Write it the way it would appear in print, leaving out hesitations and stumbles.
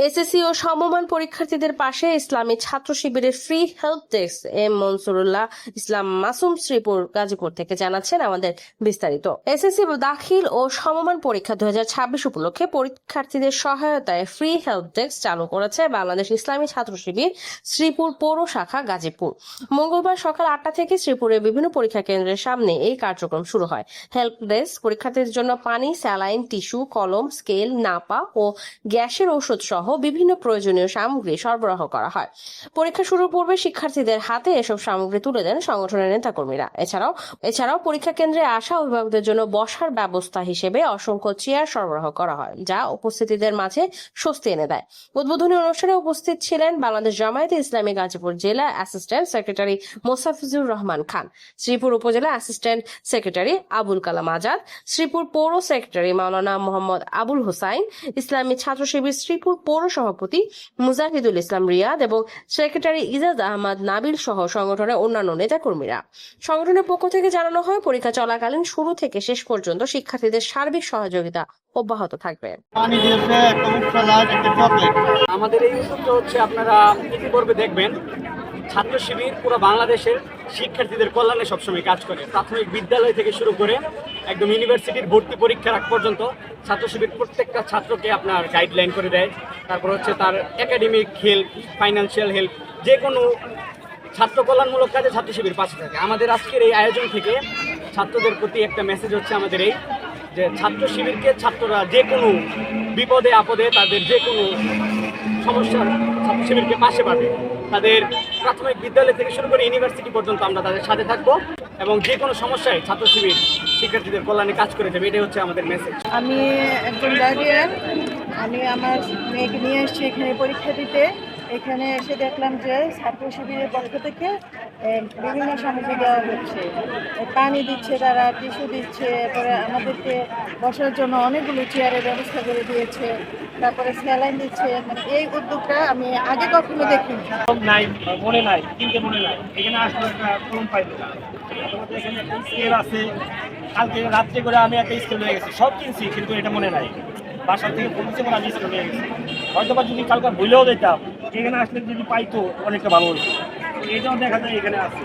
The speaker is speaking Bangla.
এসএসসি ও সমমান পরীক্ষার্থীদের পাশে ইসলামী ছাত্র শিবিরের ফ্রি হেল্প ডেস্ক এম মনসুরুল্লাহ ইসলাম মাসুম শ্রীপুর গাজীপুর থেকে জানাচ্ছেন আমাদের বিস্তারিত। এসএসসি দাখিল ও সমমান পরীক্ষা 2026 উপলক্ষে পরীক্ষার্থীদের সহায়তায় ফ্রি হেল্প ডেস্ক চালু করেছে বাংলাদেশ ইসলামী ছাত্র শিবির শ্রীপুর পৌর শাখা গাজীপুর। মঙ্গলবার সকাল 8টা থেকে শ্রীপুরের বিভিন্ন পরীক্ষা কেন্দ্রের সামনে এই কার্যক্রম শুরু হয়। হেল্প ডেস্ক পরীক্ষার্থীদের জন্য পানি, স্যালাইন, টিস্যু, কলম, স্কেল, নাপা ও গ্যাসের ঔষধ সহ বিভিন্ন প্রয়োজনীয় সামগ্রী সরবরাহ করা হয়। পরীক্ষা শুরুর পূর্বে শিক্ষার্থীদের হাতে এসব সামগ্রী তুলে দেন সংগঠনের নেতাকর্মীরা। এছাড়াও পরীক্ষা কেন্দ্রে আসা অভিভাবকদের জন্য বসার ব্যবস্থা হিসেবে অসংখ্য চেয়ার সরবরাহ করা হয়, যা উপস্থিতিদের মাঝে স্বস্তি এনে দেয়। উদ্বোধনী অনুষ্ঠানে উপস্থিত ছিলেন বাংলাদেশ জামায়াতে ইসলামী গাজীপুর জেলা অ্যাসিস্ট্যান্ট সেক্রেটারি মোসাফিজুর রহমান খান, শ্রীপুর উপজেলা অ্যাসিস্ট্যান্ট সেক্রেটারি আবুল কালাম আজাদ, শ্রীপুর পৌর সেক্রেটারি মাওলানা মোহাম্মদ আবুল হোসাইন, ইসলামী ছাত্র শিবির শ্রীপুর পৌর সভাপতি মুজাহিদুল ইসলাম রিয়াদ এবং সেক্রেটারি ইজাজ আহমদ নাবিল সহ সংগঠনের অন্যান্য নেতাকর্মীরা। সংগঠনের পক্ষ থেকে জানানো হয়, পরীক্ষা চলাকালীন শুরু থেকে শেষ পর্যন্ত শিক্ষার্থীদের সার্বিক সহযোগিতা অব্যাহত থাকবে। আমাদের এই উদ্যোগটা হচ্ছে, আপনারা ইতিপূর্বে দেখবেন, ছাত্র শিবির পুরো বাংলাদেশের শিক্ষার্থীদের কল্যাণে সবসময় কাজ করে। প্রাথমিক বিদ্যালয় থেকে শুরু করে একদম ইউনিভার্সিটির ভর্তি পরীক্ষার আগ পর্যন্ত ছাত্র শিবির প্রত্যেকটা ছাত্রকে আপনার গাইডলাইন করে দেয়। তারপর হচ্ছে তার একাডেমিক হেল্প, ফাইন্যান্সিয়াল হেল্প, যে কোনো ছাত্র কল্যাণমূলক কাজে ছাত্র শিবির পাশে থাকে। আমাদের আজকের এই আয়োজন থেকে ছাত্রদের প্রতি একটা মেসেজ হচ্ছে আমাদের এই, যে ছাত্র শিবিরকে ছাত্ররা যে কোনো বিপদে আপদে, তাদের যে কোনো সমস্যার ছাত্র শিবিরকে পাশে পাবে। তাদের প্রাথমিক বিদ্যালয় থেকে শুরু করে ইউনিভার্সিটি পর্যন্ত আমরা তাদের সাথে থাকবো এবং যে কোনো সমস্যায় ছাত্র শিবির শিক্ষার্থীদের কল্যাণে কাজ করে যাবে। এটাই হচ্ছে আমাদের মেসেজ। আমি একজন গার্ডিয়ান, আমি আমার মেয়েকে নিয়ে এসেছি এখানে পরীক্ষা দিতে। এখানে এসে দেখলাম যে ছাত্র শিবিরের পক্ষ থেকে বিভিন্ন সামগ্রী দেওয়া হচ্ছে, পানি দিচ্ছে, তারা টিস্যু দিচ্ছে, তারপরে আমাদেরকে বসার জন্য অনেকগুলো চেয়ারের ব্যবস্থা করে দিয়েছে, তারপরে স্যালাইন দিচ্ছে। মানে এই উদ্যোগটা আমি আগে কখনো দেখিনি। মনে নাই, কিনতে মনে নাই, এখানে আসলে একটা কলম পাইলো। এখানে একটা স্কেল আছে, কালকে রাত্রে করে আমি একটা স্কেল নিয়ে গেছি, সব কিনছি কিন্তু এটা মনে নাই। বাসা থেকে পৌঁছে আমি স্কেল নিয়ে গেছি, হয়তো বা যদি কালকে ভুলেও দিতাম, এখানে আসলে যদি পাইতো অনেকটা ভালো হতো। এটাও দেখা যায় এখানে আছে।